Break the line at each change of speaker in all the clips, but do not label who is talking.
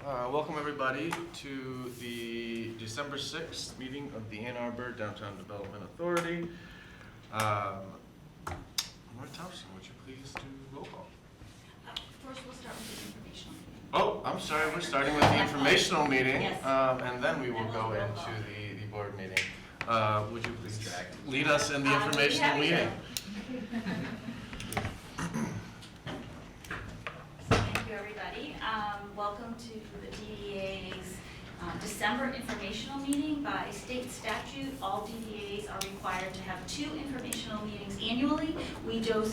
Welcome everybody to the December 6th meeting of the Ann Arbor Downtown Development Authority. Laura Thompson, would you please do roll call?
First we'll start with the informational meeting.
Oh, I'm sorry, we're starting with the informational meeting,
Yes.
and then we will go into the board meeting. Would you please lead us in the informational meeting?
Thank you, everybody. Welcome to the DDA's December informational meeting. By state statute, all DDAs are required to have 2 informational meetings annually. We do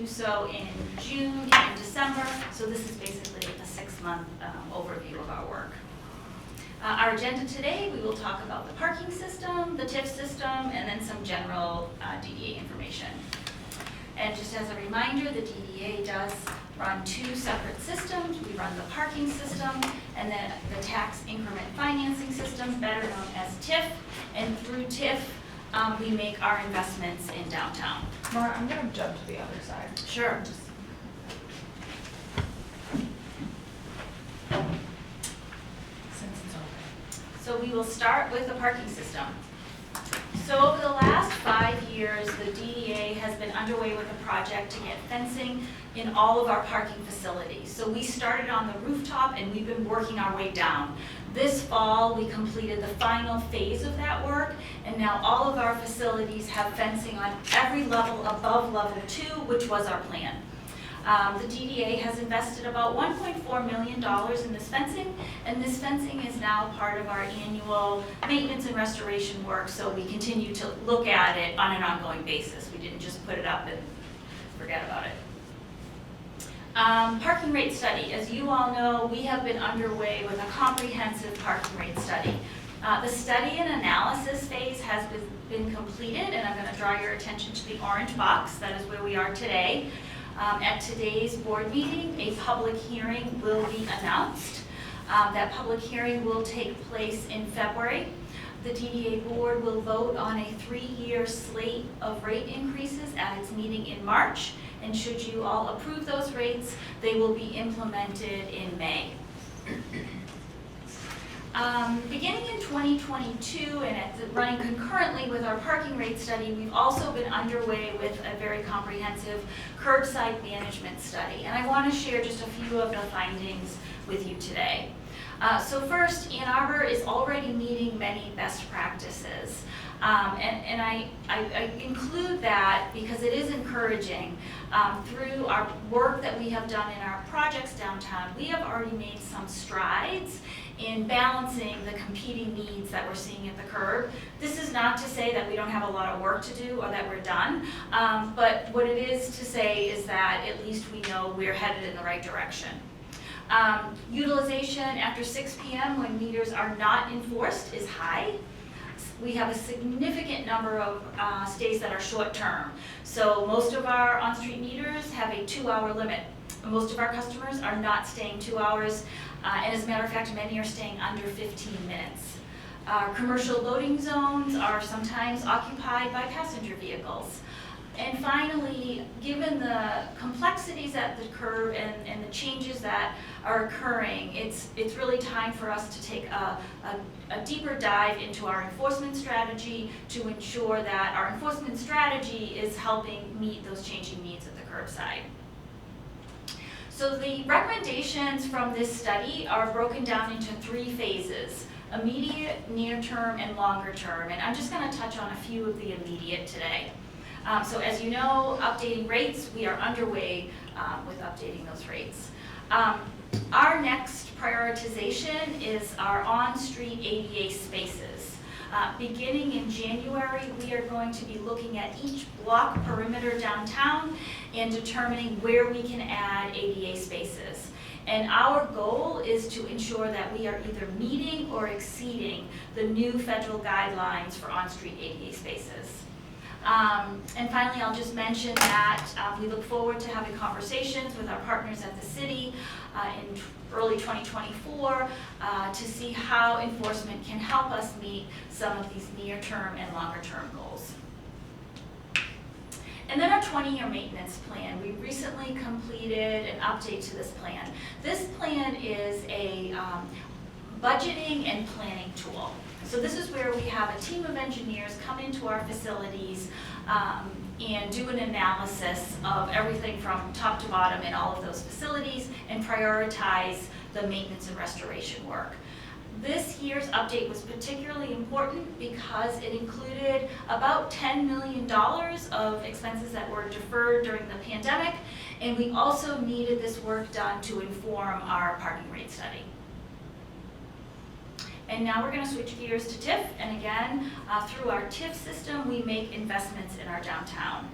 so in June and December, so this is basically a 6-month overview of our work. Our agenda today, we will talk about the parking system, the TIF system, and then some general DDA information. And just as a reminder, the DDA does run 2 separate systems. We run the parking system and then the tax increment financing system, better known as TIF. And through TIF, we make our investments in downtown.
Maura, I'm going to jump to the other side.
Sure.
Since it's open.
So we will start with the parking system. So over the last 5 years, the DDA has been underway with a project to get fencing in all of our parking facilities. So we started on the rooftop and we've been working our way down. This fall, we completed the final phase of that work, and now all of our facilities have fencing on every level above level 2, which was our plan. The DDA has invested about $1.4 million in this fencing, and this fencing is now part of our annual maintenance and restoration work, so we continue to look at it on an ongoing basis. We didn't just put it up and forget about it. Parking rate study. As you all know, we have been underway with a comprehensive parking rate study. The study and analysis phase has been completed, and I'm going to draw your attention to the orange box. That is where we are today. At today's board meeting, a public hearing will be announced. That public hearing will take place in February. The DDA board will vote on a 3-year slate of rate increases at its meeting in March. And should you all approve those rates, they will be implemented in May. Beginning in 2022 and running concurrently with our parking rate study, we've also been underway with a very comprehensive curbside management study. And I want to share just a few of the findings with you today. So first, Ann Arbor is already meeting many best practices. And I include that because it is encouraging. Through our work that we have done in our projects downtown, we have already made some strides in balancing the competing needs that we're seeing at the curb. This is not to say that we don't have a lot of work to do or that we're done, but what it is to say is that at least we know we're headed in the right direction. Utilization after 6 p.m. when meters are not enforced is high. We have a significant number of stays that are short-term. So most of our on-street meters have a 2-hour limit. Most of our customers are not staying 2 hours, and as a matter of fact, many are staying under 15 minutes. Commercial loading zones are sometimes occupied by passenger vehicles. And finally, given the complexities at the curb and the changes that are occurring, it's really time for us to take a deeper dive into our enforcement strategy to ensure that our enforcement strategy is helping meet those changing needs at the curbside. So the recommendations from this study are broken down into 3 phases: immediate, near-term, and longer-term. And I'm just going to touch on a few of the immediate today. So as you know, updating rates, we are underway with updating those rates. Our next prioritization is our on-street ADA spaces. Beginning in January, we are going to be looking at each block perimeter downtown and determining where we can add ADA spaces. And our goal is to ensure that we are either meeting or exceeding the new federal guidelines for on-street ADA spaces. And finally, I'll just mention that we look forward to having conversations with our partners at the city in early 2024 to see how enforcement can help us meet some of these near-term and longer-term goals. And then our 20-year maintenance plan. We recently completed an update to this plan. This plan is a budgeting and planning tool. So this is where we have a team of engineers come into our facilities and do an analysis of everything from top to bottom in all of those facilities and prioritize the maintenance and restoration work. This year's update was particularly important because it included about $10 million of expenses that were deferred during the pandemic, and we also needed this work done to inform our parking rate study. And now we're going to switch gears to TIF, and again, through our TIF system, we make investments in our downtown.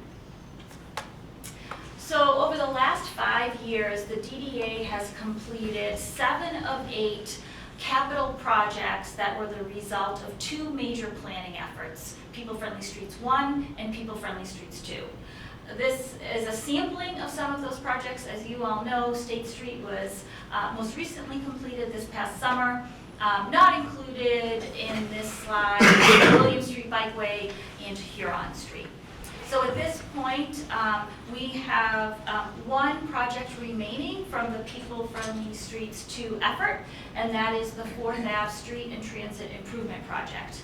So over the last 5 years, the DDA has completed 7 of 8 capital projects that were the result of 2 major planning efforts, People Friendly Streets 1 and People Friendly Streets 2. This is a sampling of some of those projects. As you all know, State Street was most recently completed this past summer. Not included in this slide, William Street Bikeway and Huron Street. So at this point, we have 1 project remaining from the People Friendly Streets 2 effort, and that is the 4th Ave Street and Transit Improvement Project.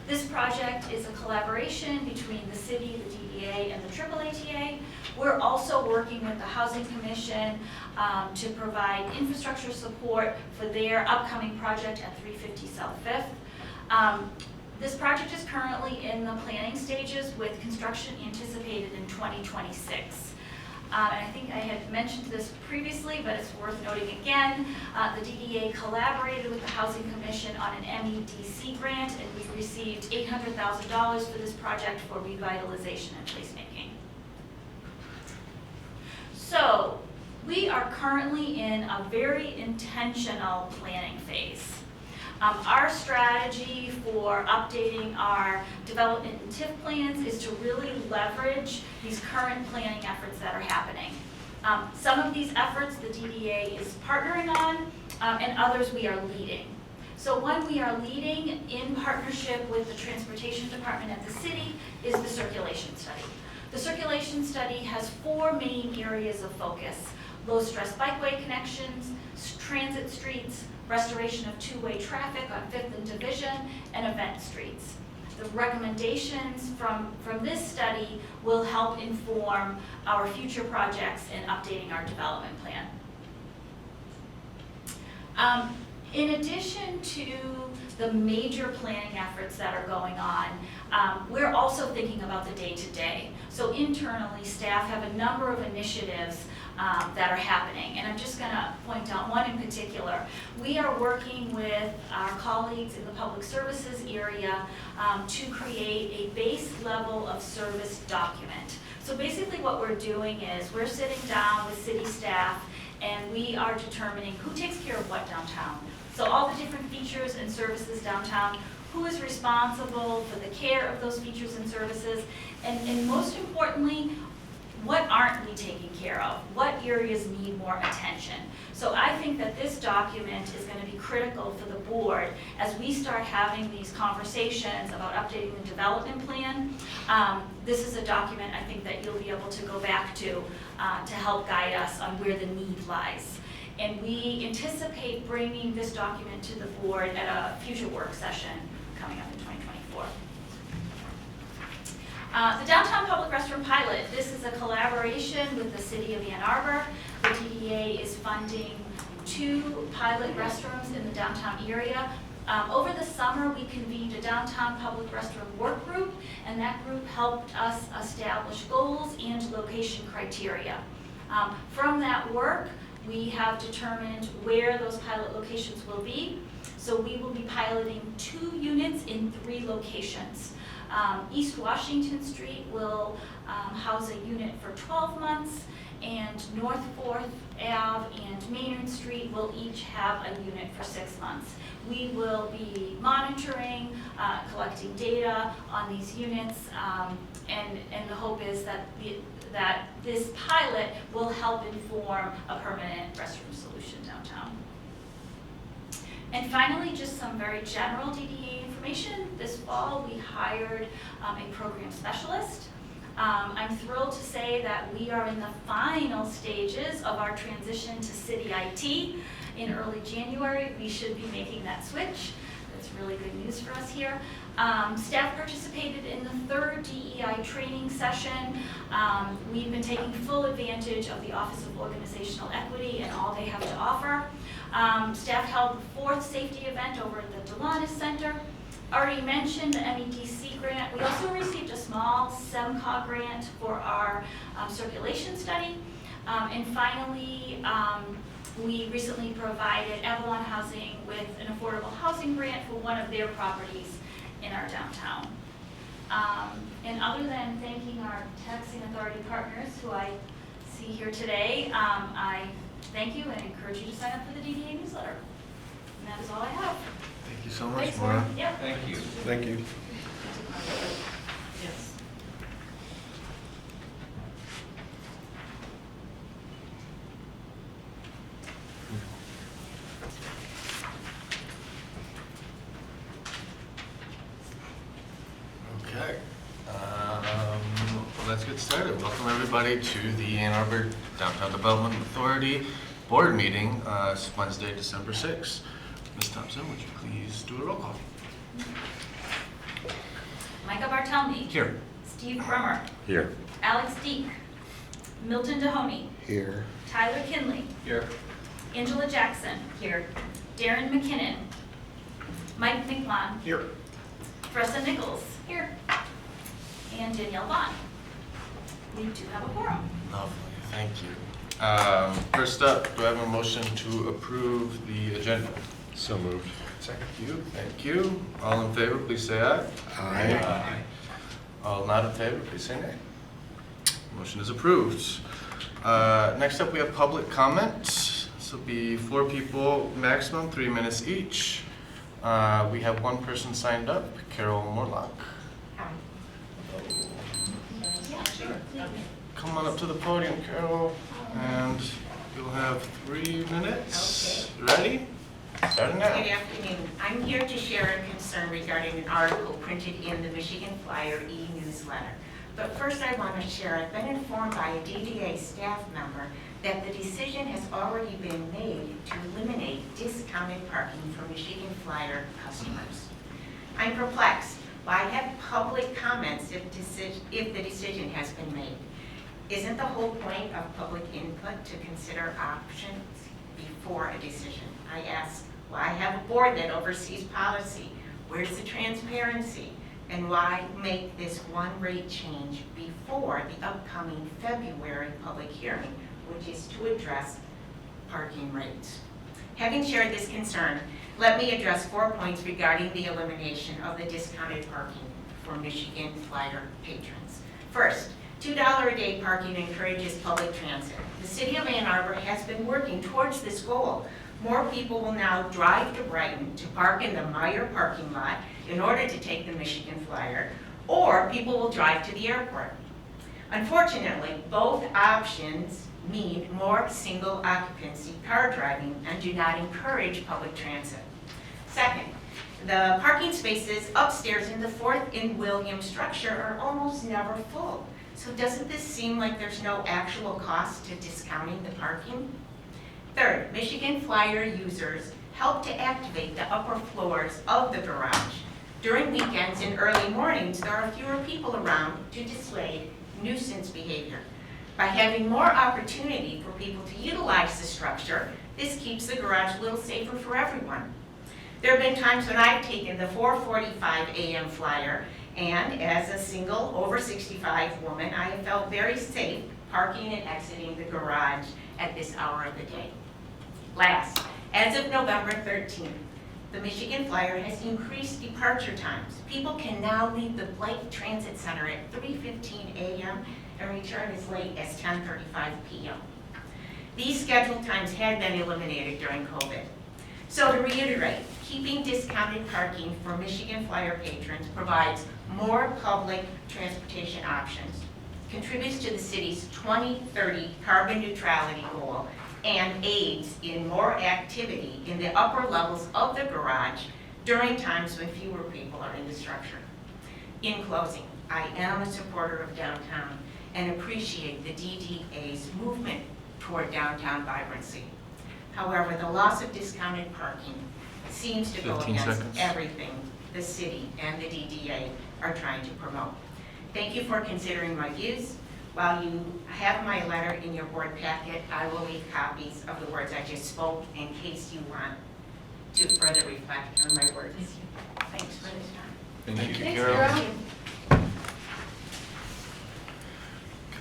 This project is a collaboration between the city, the DDA, and the AAATA. We're also working with the Housing Commission to provide infrastructure support for their upcoming project at 350 South 5th. This project is currently in the planning stages with construction anticipated in 2026. And I think I had mentioned this previously, but it's worth noting again. The DDA collaborated with the Housing Commission on an MEDC grant, and we've received $800,000 for this project for revitalization and placemaking. So we are currently in a very intentional planning phase. Our strategy for updating our development and TIF plans is to really leverage these current planning efforts that are happening. Some of these efforts the DDA is partnering on, and others we are leading. So one we are leading in partnership with the Transportation Department at the city is the circulation study. The circulation study has 4 main areas of focus: low-stress bikeway connections, transit streets, restoration of 2-way traffic on 5th and Division, and event streets. The recommendations from this study will help inform our future projects and updating our development plan. In addition to the major planning efforts that are going on, we're also thinking about the day-to-day. So internally, staff have a number of initiatives that are happening, and I'm just going to point out one in particular. We are working with our colleagues in the public services area to create a base level of service document. So basically what we're doing is we're sitting down with city staff and we are determining who takes care of what downtown. So all the different features and services downtown, who is responsible for the care of those features and services, and most importantly, what aren't we taking care of? What areas need more attention? So I think that this document is going to be critical for the board as we start having these conversations about updating the development plan. This is a document I think that you'll be able to go back to help guide us on where the need lies. And we anticipate bringing this document to the board at a future work session coming up in 2024. The Downtown Public Restroom Pilot. This is a collaboration with the City of Ann Arbor. The DDA is funding 2 pilot restrooms in the downtown area. Over the summer, we convened a downtown public restroom work group, and that group helped us establish goals and location criteria. From that work, we have determined where those pilot locations will be. So we will be piloting 2 units in 3 locations. East Washington Street will house a unit for 12 months, and North 4th Ave and Maynard Street will each have a unit for 6 months. We will be monitoring, collecting data on these units, and the hope is that this pilot will help inform a permanent restroom solution downtown. And finally, just some very general DDA information. This fall, we hired a program specialist. I'm thrilled to say that we are in the final stages of our transition to City IT. In early January, we should be making that switch. That's really good news for us here. Staff participated in the third DEI training session. We've been taking full advantage of the Office of Organizational Equity and all they have to offer. Staff held the fourth safety event over at the Delanis Center. Already mentioned the MEDC grant. We also received a small SEMCOG grant for our circulation study. And finally, we recently provided Avalon Housing with an affordable housing grant for one of their properties in our downtown. And other than thanking our taxing authority partners who I see here today, I thank you and encourage you to sign up for the DDA newsletter. And that is all I have.
Thank you so much,
Thanks,
Maura.
Yep.
Thank you.
Thank you.
Yes.
Okay. Let's get started. Welcome everybody to the Ann Arbor Downtown Development Authority Board meeting, Wednesday, December 6th. Ms. Thompson, would you please do a roll call?
Micah Bartelme.
Here.
Steve Brummer.
Here.
Alex Deek. Milton Dehoney.
Here.
Tyler Kinley.
Here.
Angela Jackson. Here. Darren McKinnon. Mike Micklon.
Here.
Fressa Nichols. Here. And Danielle Vaughn. We do have a quorum.
Lovely, thank you. First up, do I have a motion to approve the agenda?
So moved.
Thank you, thank you. All in favor, please say aye.
Aye.
All not in favor, please say nay. Motion is approved. Next up, we have public comment. This will be 4 people maximum, 3 minutes each. We have 1 person signed up, Carol Morlock.
Yeah, sure.
Come on up to the podium, Carol, and you'll have 3 minutes. Ready? Starting now.
Good afternoon. I'm here to share a concern regarding an article printed in the Michigan Flyer e-newsletter. But first I want to share, I've been informed by a DDA staff member that the decision has already been made to eliminate discounted parking for Michigan Flyer customers. I'm perplexed. Why have public comments if the decision has been made? Isn't the whole point of public input to consider options before a decision? I ask, why have a board that oversees policy? Where's the transparency? And why make this one rate change before the upcoming February public hearing, which is to address parking rates? Having shared this concern, let me address 4 points regarding the elimination of the discounted parking for Michigan Flyer patrons. First, $2 a day parking encourages public transit. The City of Ann Arbor has been working towards this goal. More people will now drive to Brighton to park in the Meyer parking lot in order to take the Michigan Flyer, or people will drive to the airport. Unfortunately, both options mean more single occupancy car driving and do not encourage public transit. Second, the parking spaces upstairs in the 4th and William structure are almost never full. So doesn't this seem like there's no actual cost to discounting the parking? Third, Michigan Flyer users help to activate the upper floors of the garage. During weekends and early mornings, there are fewer people around to dissuade nuisance behavior. By having more opportunity for people to utilize the structure, this keeps the garage a little safer for everyone. There have been times when I've taken the 4:45 a.m. Flyer, and as a single over 65 woman, I have felt very safe parking and exiting the garage at this hour of the day. Last, as of November 13th, the Michigan Flyer has increased departure times. People can now leave the Blake Transit Center at 3:15 a.m. and return as late as 10:35 p.m. These scheduled times had been eliminated during COVID. So to reiterate, keeping discounted parking for Michigan Flyer patrons provides more public transportation options, contributes to the city's 2030 carbon neutrality goal, and aids in more activity in the upper levels of the garage during times when fewer people are in the structure. In closing, I am a supporter of downtown and appreciate the DDA's movement toward downtown vibrancy. However, the loss of discounted parking seems to go
15
against
seconds.
everything the city and the DDA are trying to promote. Thank you for considering my views. While you have my letter in your board packet, I will leave copies of the words I just spoke in case you want to further reflect on my words. Thanks for this time.
Thank you,
Thanks,
Carol.
Carol.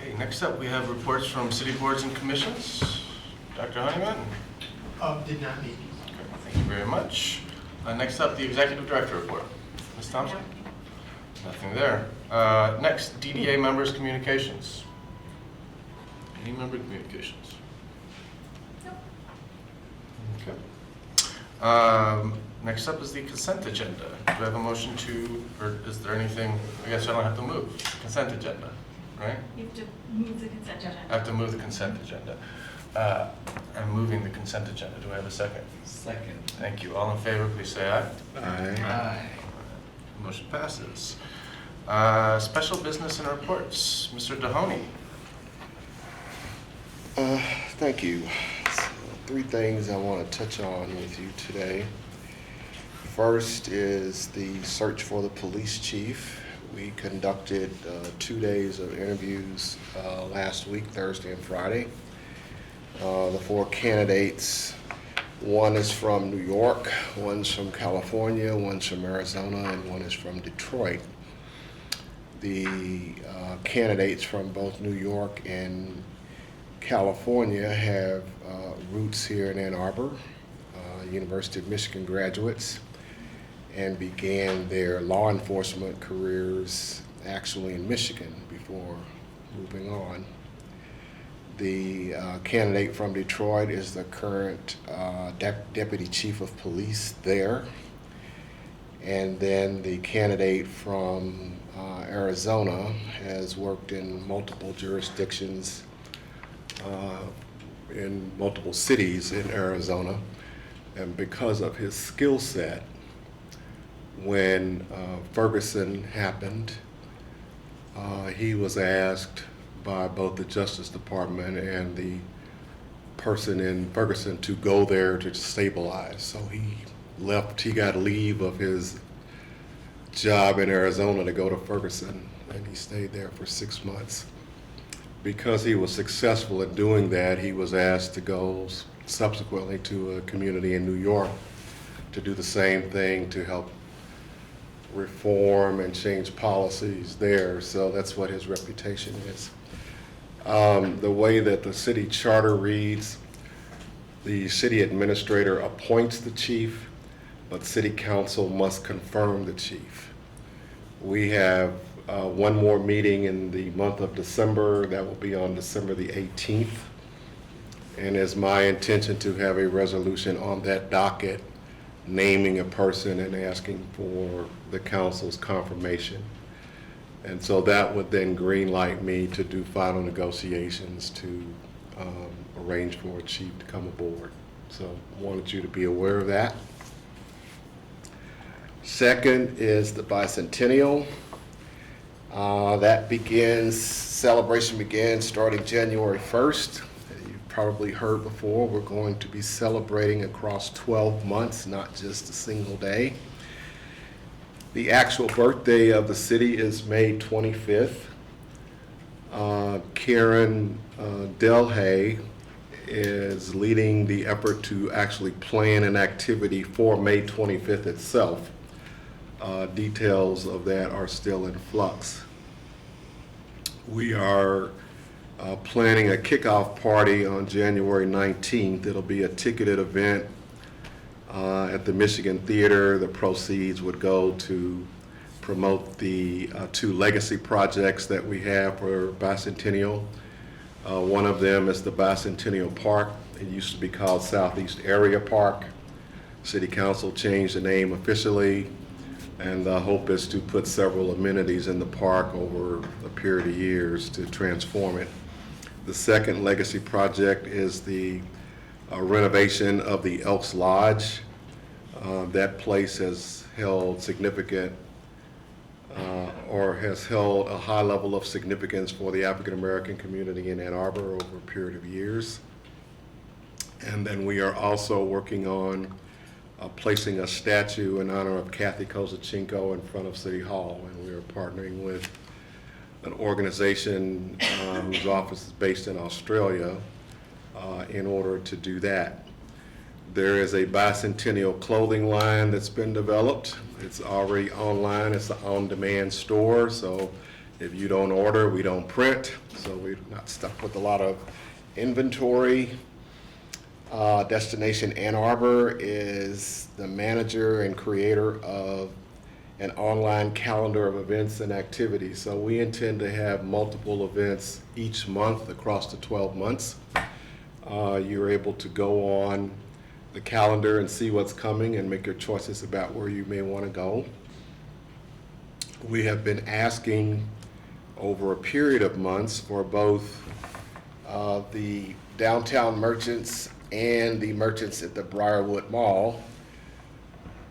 Okay, next up, we have reports from city boards and commissions. Dr. Honeyman?
Did not meet.
Okay, thank you very much. Next up, the executive director report. Ms. Thompson? Nothing there. Next, DDA members' communications. Any member communications? Okay. Next up is the consent agenda. Do I have a motion to, or is there anything, I guess I don't have to move, consent agenda, right?
You have to move the consent
I
agenda.
have to move the consent agenda. I'm moving the consent agenda. Do I have a second?
Second.
Thank you. All in favor, please say aye.
Aye.
Motion passes. Special business and reports. Mr. Mahoney.
Thank you. So, 3 things I want to touch on with you today. First is the search for the police chief. We conducted 2 days of interviews last week, Thursday and Friday. The 4 candidates, one is from New York, one's from California, one's from Arizona, and one is from Detroit. The candidates from both New York and California have roots here in Ann Arbor, University of Michigan graduates, and began their law enforcement careers actually in Michigan before moving on. The candidate from Detroit is the current deputy chief of police there. And then the candidate from Arizona has worked in multiple jurisdictions in multiple cities in Arizona. And because of his skill set, when Ferguson happened, he was asked by both the Justice Department and the person in Ferguson to go there to stabilize. So he left, he got leave of his job in Arizona to go to Ferguson, and he stayed there for 6 months. Because he was successful at doing that, he was asked to go subsequently to a community in New York to do the same thing to help reform and change policies there. So that's what his reputation is. The way that the city charter reads, the city administrator appoints the chief, but city council must confirm the chief. We have one more meeting in the month of December. That will be on December the 18th. And it's my intention to have a resolution on that docket naming a person and asking for the council's confirmation. And so that would then green light me to do final negotiations to arrange for a chief to come aboard. So I wanted you to be aware of that. Second is the bicentennial. Celebration begins starting January 1st. You've probably heard before, we're going to be celebrating across 12 months, not just a single day. The actual birthday of the city is May 25th. Karen Delhay is leading the effort to actually plan an activity for May 25th itself. Details of that are still in flux. We are planning a kickoff party on January 19th. It'll be a ticketed event at the Michigan Theater. The proceeds would go to promote the 2 legacy projects that we have for Bicentennial. One of them is the Bicentennial Park. It used to be called Southeast Area Park. City Council changed the name officially, and the hope is to put several amenities in the park over a period of years to transform it. The second legacy project is the renovation of the Elks Lodge. That place has held significant or has held a high level of significance for the African American community in Ann Arbor over a period of years. And then we are also working on placing a statue in honor of Kathy Kozachenko in front of City Hall, and we are partnering with an organization whose office is based in Australia in order to do that. There is a bicentennial clothing line that's been developed. It's already online. It's an on-demand store, so if you don't order, we don't print, so we're not stuck with a lot of inventory. Destination Ann Arbor is the manager and creator of an online calendar of events and activities. So we intend to have multiple events each month across the 12 months. You're able to go on the calendar and see what's coming and make your choices about where you may want to go. We have been asking over a period of months for both the downtown merchants and the merchants at the Briarwood Mall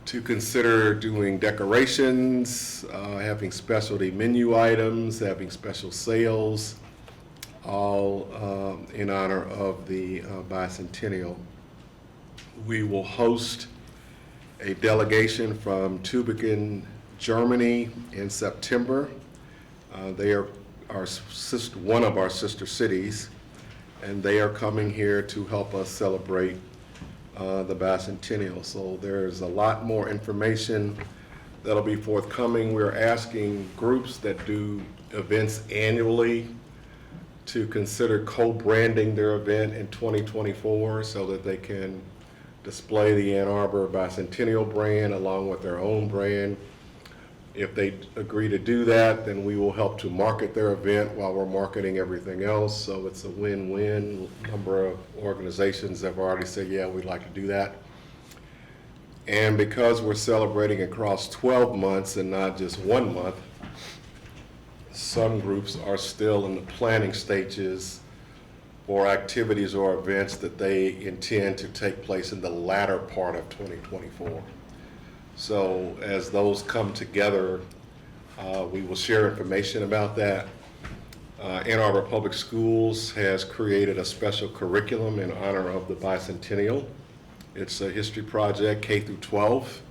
to consider doing decorations, having specialty menu items, having special sales, all in honor of the bicentennial. We will host a delegation from Tübingen, Germany in September. They are one of our sister cities, and they are coming here to help us celebrate the bicentennial. So there's a lot more information that'll be forthcoming. We're asking groups that do events annually to consider co-branding their event in 2024 so that they can display the Ann Arbor Bicentennial brand along with their own brand. If they agree to do that, then we will help to market their event while we're marketing everything else. So it's a win-win. A number of organizations have already said, yeah, we'd like to do that. And because we're celebrating across 12 months and not just 1 month, some groups are still in the planning stages for activities or events that they intend to take place in the latter part of 2024. So as those come together, we will share information about that. Ann Arbor Public Schools has created a special curriculum in honor of the bicentennial. It's a history project, K through 12,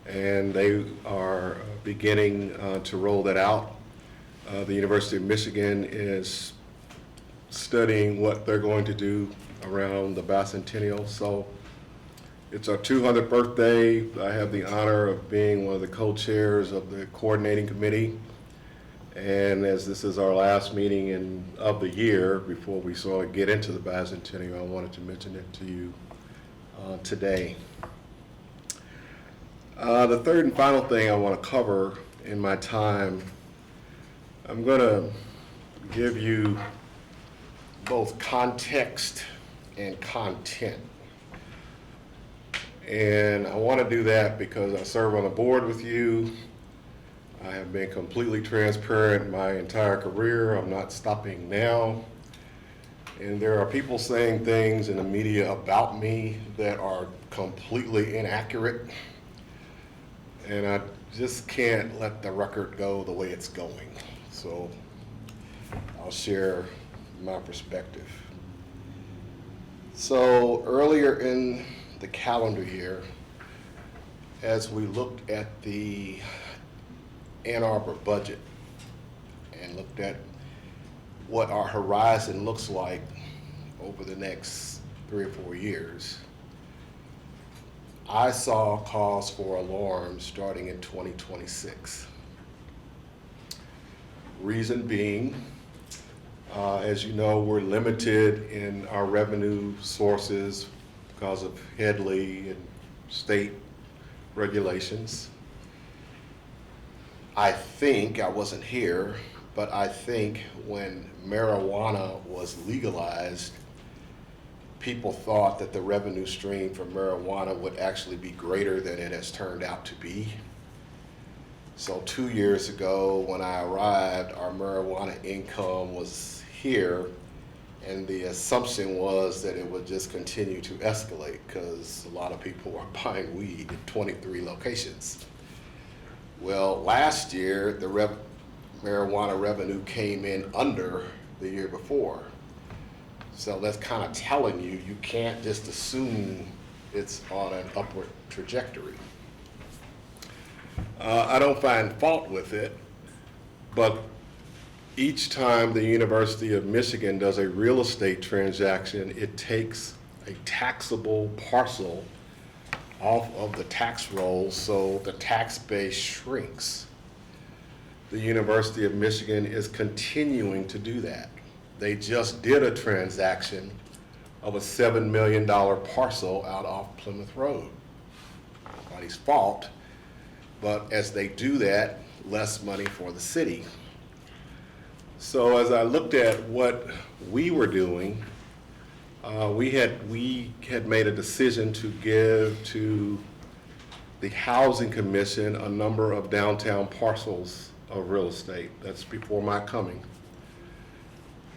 and they are beginning to roll that out. The University of Michigan is studying what they're going to do around the bicentennial. So it's our 200th birthday. I have the honor of being one of the co-chairs of the coordinating committee. And as this is our last meeting of the year before we sort of get into the bicentennial, I wanted to mention it to you today. The third and final thing I want to cover in my time, I'm going to give you both context and content. And I want to do that because I serve on a board with you. I have been completely transparent my entire career. I'm not stopping now. And there are people saying things in the media about me that are completely inaccurate. And I just can't let the record go the way it's going. So I'll share my perspective. So earlier in the calendar year, as we looked at the Ann Arbor budget and looked at what our horizon looks like over the next 3 or 4 years, I saw cause for alarm starting in 2026. Reason being, as you know, we're limited in our revenue sources because of Headley and state regulations. I think, I wasn't here, but I think when marijuana was legalized, people thought that the revenue stream from marijuana would actually be greater than it has turned out to be. So 2 years ago when I arrived, our marijuana income was here, and the assumption was that it would just continue to escalate because a lot of people are buying weed in 23 locations. Well, last year, the marijuana revenue came in under the year before. So that's kind of telling you, you can't just assume it's on an upward trajectory. I don't find fault with it, but each time the University of Michigan does a real estate transaction, it takes a taxable parcel off of the tax rolls, so the tax base shrinks. The University of Michigan is continuing to do that. They just did a transaction of a $7 million parcel out off Plymouth Road. Nobody's fault, but as they do that, less money for the city. So as I looked at what we were doing, we had made a decision to give to the Housing Commission a number of downtown parcels of real estate. That's before my coming.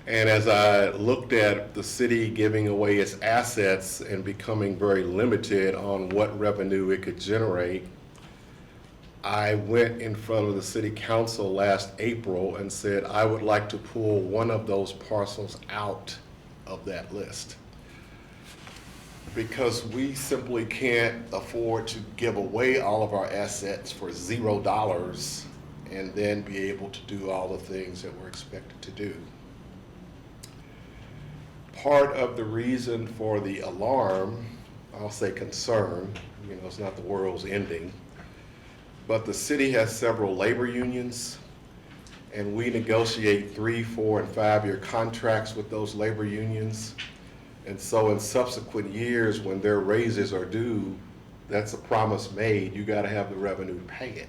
And as I looked at the city giving away its assets and becoming very limited on what revenue it could generate, I went in front of the city council last April and said I would like to pull one of those parcels out of that list, because we simply can't afford to give away all of our assets for $0 and then be able to do all the things that we're expected to do. Part of the reason for the alarm, I'll say concern, it's not the world's ending, but the city has several labor unions, and we negotiate 3-, 4-, and 5-year contracts with those labor unions. And so in subsequent years, when their raises are due, that's a promise made. You got to have the revenue to pay it.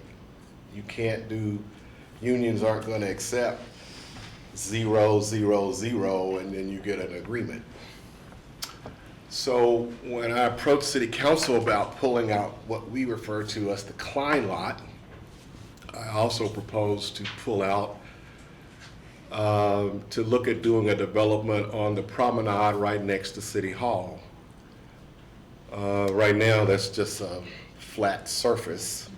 You can't do, unions aren't going to accept 0, 0, 0, and then you get an agreement. So when I approached City Council about pulling out what we refer to as the Klein lot, I also proposed to pull out, to look at doing a development on the promenade right next to City Hall. Right now, that's just a flat surface.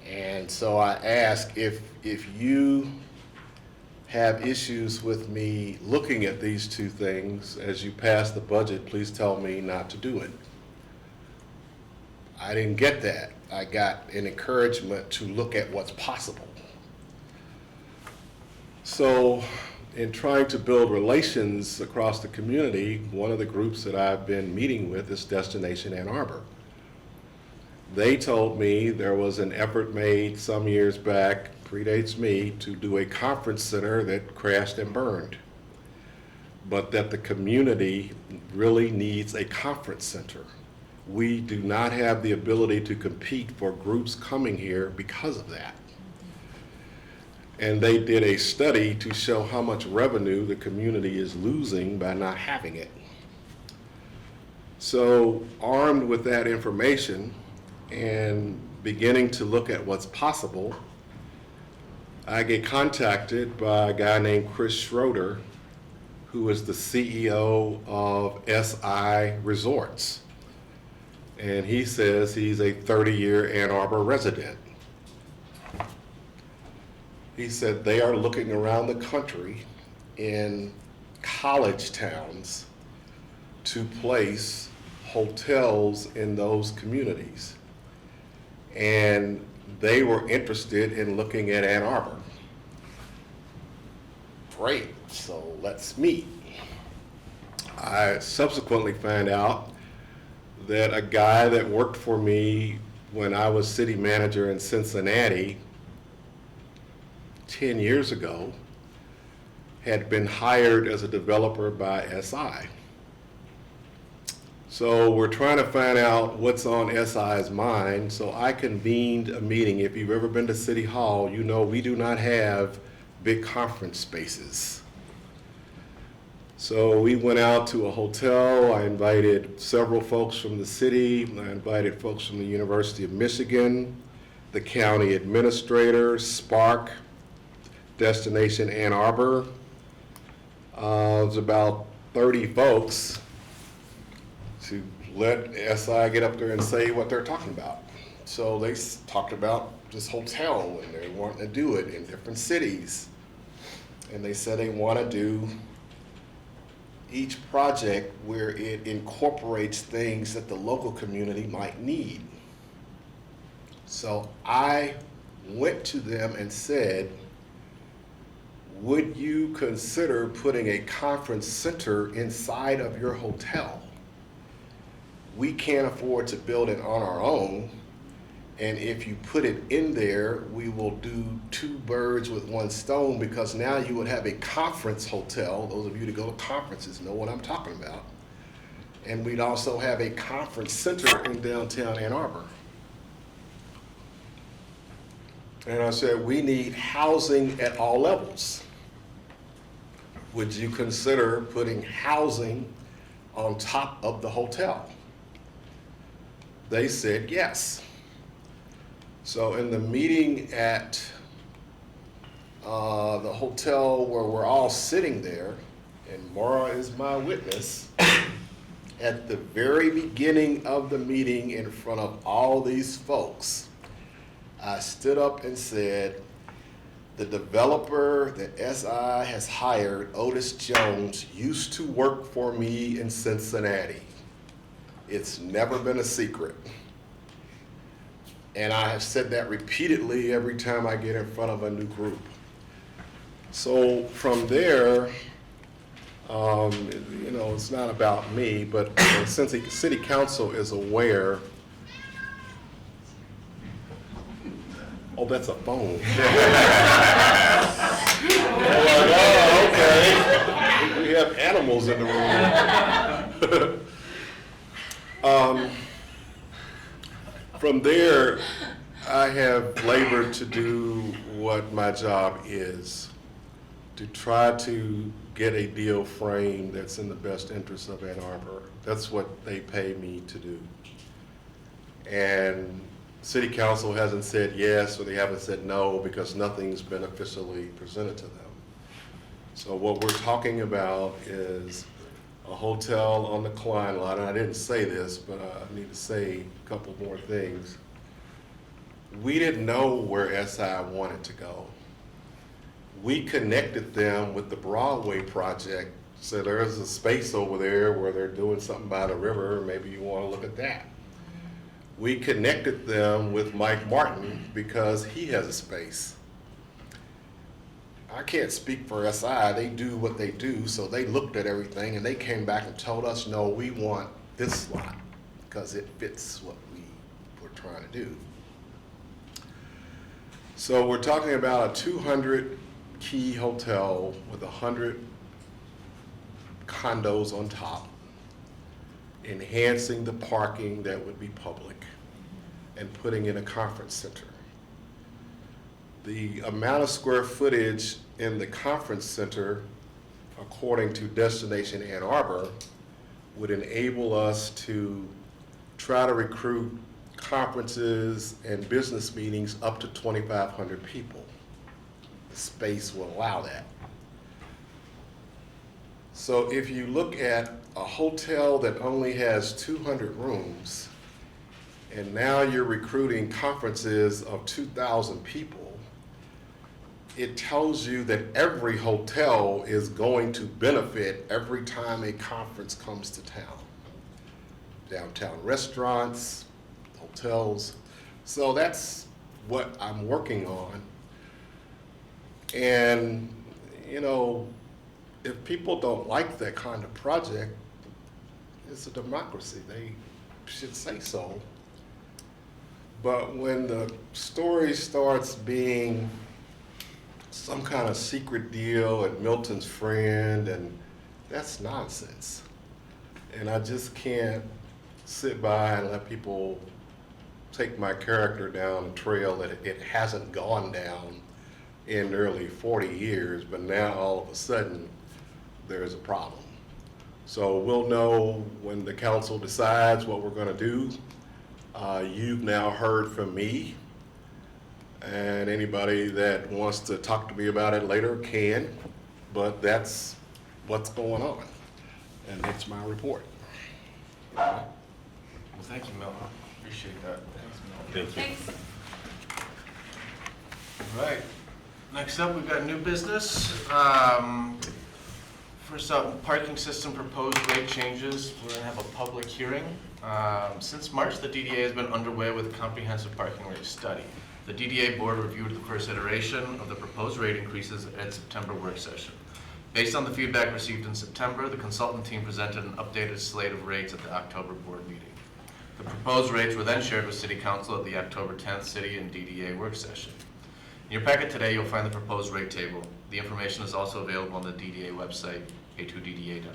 And so I asked if you have issues with me looking at these two things, as you pass the budget, please tell me not to do it. I didn't get that. I got an encouragement to look at what's possible. So in trying to build relations across the community, one of the groups that I've been meeting with is Destination Ann Arbor. They told me there was an effort made some years back, predates me, to do a conference center that crashed and burned, but that the community really needs a conference center. We do not have the ability to compete for groups coming here because of that. And they did a study to show how much revenue the community is losing by not having it. So armed with that information and beginning to look at what's possible, I get contacted by a guy named Chris Schroeder, who is the CEO of SI Resorts. And he says he's a 30-year Ann Arbor resident. He said they are looking around the country in college towns to place hotels in those communities. And they were interested in looking at Ann Arbor. Great, so let's meet. I subsequently found out that a guy that worked for me when I was city manager in Cincinnati 10 years ago had been hired as a developer by SI. So we're trying to find out what's on SI's mind. So I convened a meeting. If you've ever been to City Hall, you know we do not have big conference spaces. So we went out to a hotel. I invited several folks from the city. I invited folks from the University of Michigan, the county administrator, Spark, Destination Ann Arbor. It was about 30 folks to let SI get up there and say what they're talking about. So they talked about this hotel and they wanted to do it in different cities. And they said they want to do each project where it incorporates things that the local community might need. So I went to them and said, would you consider putting a conference center inside of your hotel? We can't afford to build it on our own. And if you put it in there, we will do two birds with one stone, because now you would have a conference hotel. Those of you that go to conferences know what I'm talking about. And we'd also have a conference center in downtown Ann Arbor. And I said, we need housing at all levels. Would you consider putting housing on top of the hotel? They said yes. So in the meeting at the hotel where we're all sitting there, and Maura is my witness, at the very beginning of the meeting in front of all these folks, I stood up and said, the developer that SI has hired, Otis Jones, used to work for me in Cincinnati. It's never been a secret. And I have said that repeatedly every time I get in front of a new group. So from there, you know, it's not about me, but since the city council is aware. Oh, that's a phone. Oh, okay. We have animals in the room. From there, I have labored to do what my job is, to try to get a deal framed that's in the best interest of Ann Arbor. That's what they pay me to do. And City Council hasn't said yes, or they haven't said no, because nothing's been officially presented to them. So what we're talking about is a hotel on the Klein lot, and I didn't say this, but I need to say a couple more things. We didn't know where SI wanted to go. We connected them with the Broadway project, so there's a space over there where they're doing something by the river, maybe you want to look at that. We connected them with Mike Martin because he has a space. I can't speak for SI, they do what they do, so they looked at everything and they came back and told us, no, we want this lot because it fits what we were trying to do. So we're talking about a 200 key hotel with 100 condos on top, enhancing the parking that would be public, and putting in a conference center. The amount of square footage in the conference center, according to Destination Ann Arbor, would enable us to try to recruit conferences and business meetings up to 2,500 people. The space will allow that. So if you look at a hotel that only has 200 rooms, and now you're recruiting conferences of 2,000 people, it tells you that every hotel is going to benefit every time a conference comes to town. Downtown restaurants, hotels. So that's what I'm working on. And, you know, if people don't like that kind of project, it's a democracy. They should say so. But when the story starts being some kind of secret deal at Milton's Friend, and that's nonsense. And I just can't sit by and let people take my character down a trail that it hasn't gone down in nearly 40 years, but now all of a sudden there's a problem. So we'll know when the council decides what we're going to do. You've now heard from me, and anybody that wants to talk to me about it later can, but that's what's going on, and that's my report.
Well, thank you, Mel. Appreciate that.
Thank you.
Thanks.
All right. Next up, we've got new business. First up, parking system proposed rate changes. We're going to have a public hearing. Since March, the DDA has been underway with a comprehensive parking rate study. The DDA board reviewed the first iteration of the proposed rate increases at its September work session. Based on the feedback received in September, the consultant team presented an updated slate of rates at the October board meeting. The proposed rates were then shared with City Council at the October 10th City and DDA work session. In your packet today, you'll find the proposed rate table. The information is also available on the DDA website, a2dda.org.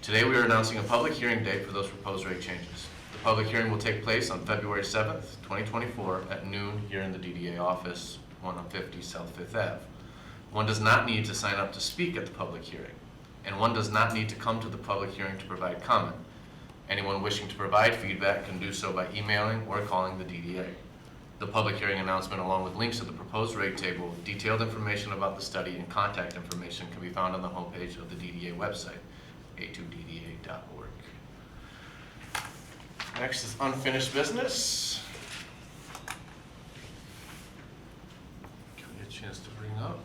Today, we are announcing a public hearing date for those proposed rate changes. The public hearing will take place on February 7th, 2024 at noon here in the DDA office, 150 South Fifth Ave. One does not need to sign up to speak at the public hearing, and one does not need to come to the public hearing to provide comment. Anyone wishing to provide feedback can do so by emailing or calling the DDA. The public hearing announcement, along with links to the proposed rate table, detailed information about the study, and contact information can be found on the homepage of the DDA website, a2dda.org. Next is unfinished business. Can we get a chance to bring up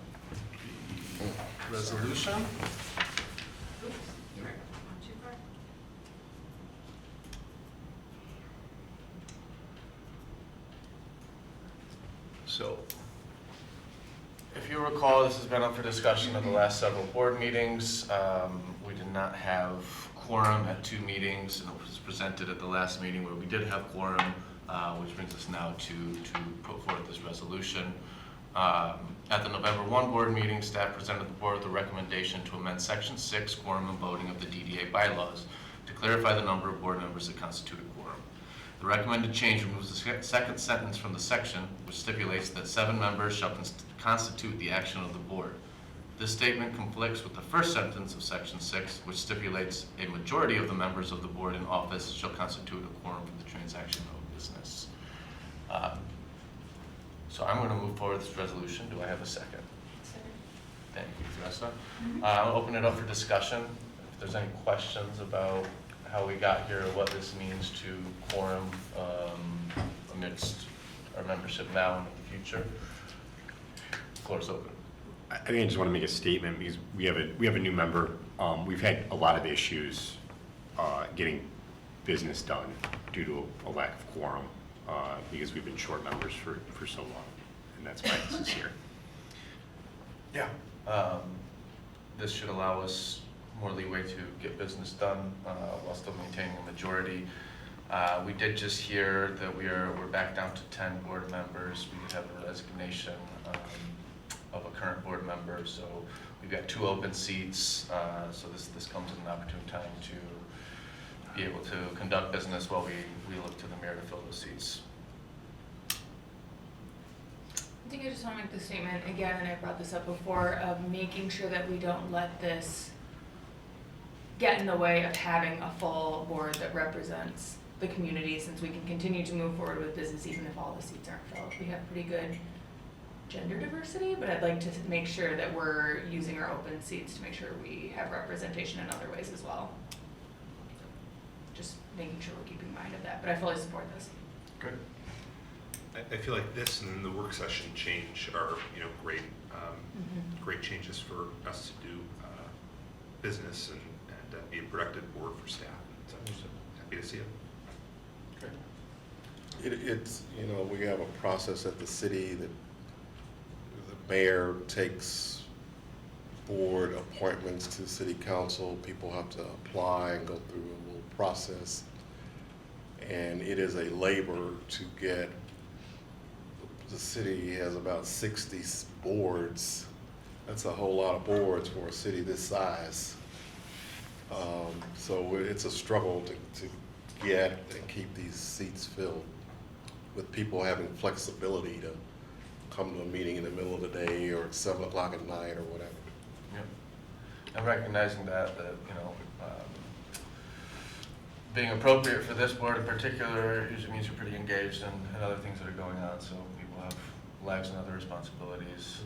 the resolution? So, if you recall, this has been up for discussion at the last several board meetings. We did not have quorum at 2 meetings, and it was presented at the last meeting where we did have quorum, which brings us now to put forward this resolution. At the November 1 board meeting, staff presented the board with a recommendation to amend Section 6, quorum and voting of the DDA bylaws to clarify the number of board members that constitute a quorum. The recommended change removes the second sentence from the section, which stipulates that 7 members shall constitute the action of the board. This statement conflicts with the first sentence of Section 6, which stipulates a majority of the members of the board in office shall constitute a quorum for the transaction of business. So I'm going to move forward with this resolution. Do I have a second?
Second.
Thank you, Teresa. I'll open it up for discussion. If there's any questions about how we got here, or what this means to quorum amidst our membership now and in the future. Floor is open.
I think I just want to make a statement because we have a new member. We've had a lot of issues getting business done due to a lack of quorum because we've been short members for so long, and that's why this is here.
Yeah. This should allow us more leeway to get business done while still maintaining a majority. We did just hear that we're back down to 10 board members. We did have a resignation of a current board member, so we've got 2 open seats. So this comes at an opportune time to be able to conduct business while we look to the mayor to fill those seats.
I think I just want to make the statement again, and I brought this up before, of making sure that we don't let this get in the way of having a full board that represents the community, since we can continue to move forward with business even if all the seats aren't filled. We have pretty good gender diversity, but I'd like to make sure that we're using our open seats to make sure we have representation in other ways as well. Just making sure we're keeping mind of that, but I fully support this.
Good.
I feel like this and the work session change are, great, great changes for us to do business and be a productive board for staff. So I'm just happy to see it.
Good.
It's, we have a process at the city that the mayor takes board appointments to city council. People have to apply and go through a little process. And it is a labor to get, the city has about 60 boards. That's a whole lot of boards for a city this size. So it's a struggle to get and keep these seats filled with people having flexibility to come to a meeting in the middle of the day or at 7 o'clock at night or whatever.
Yeah. And recognizing that being appropriate for this board in particular usually means you're pretty engaged in other things that are going on, so people have lives and other responsibilities,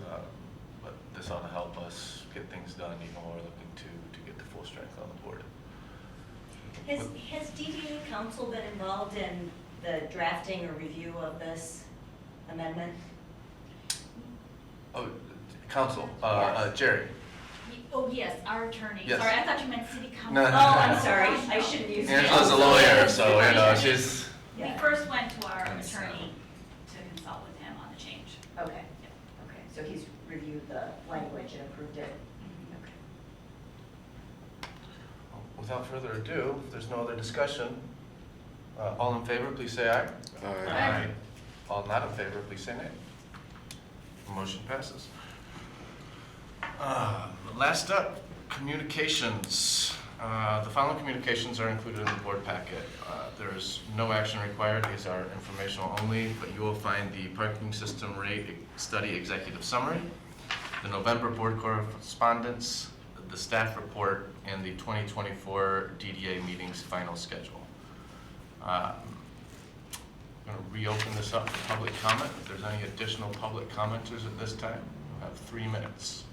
but this ought to help us get things done even while we're looking to get the full strength on the board.
Has DDA council been involved in the drafting or review of this amendment?
Oh, counsel,
Yes.
Jerry.
Oh, yes, our attorney.
Yes.
Sorry, I thought you meant city council.
No.
Oh, I'm sorry, I shouldn't use.
Angela's a lawyer, so, you know, she's,
We
Yeah.
first went to our attorney to consult with him on the change.
Okay, okay, so he's reviewed the language and approved it. Okay.
without further ado, if there's no other discussion, all in favor, please say aye.
Aye.
All not in favor, please say nay. Motion passes. Last up, communications. The following communications are included in the board packet. There's no action required, these are informational only, but you will find the parking system rate study executive summary, the November board correspondence, the staff report, and the 2024 DDA meetings final schedule. I'm going to reopen this up for public comment. If there's any additional public commenters at this time, we'll have 3 minutes.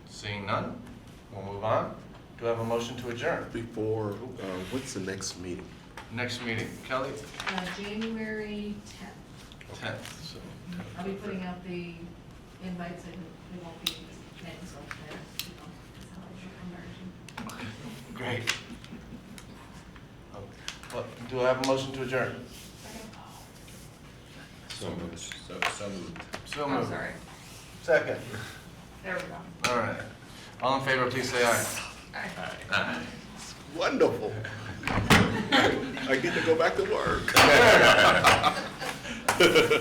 Seeing none, we'll move on. Do I have a motion to adjourn?
Before, what's the next meeting?
Next meeting, Kelly?
January 10th.
10th, so.
I'll be putting out the invites and we won't be canceled there. Conversion.
Great. Well, do I have a motion to adjourn?
So moved. So moved.
So
I'm
moved.
sorry.
Second.
There we go.
All right. All in favor, please say aye.
Aye.
Aye.
Wonderful. I get to go back to work.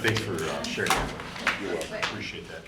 Thanks for sharing that.
You're welcome.
Appreciate that.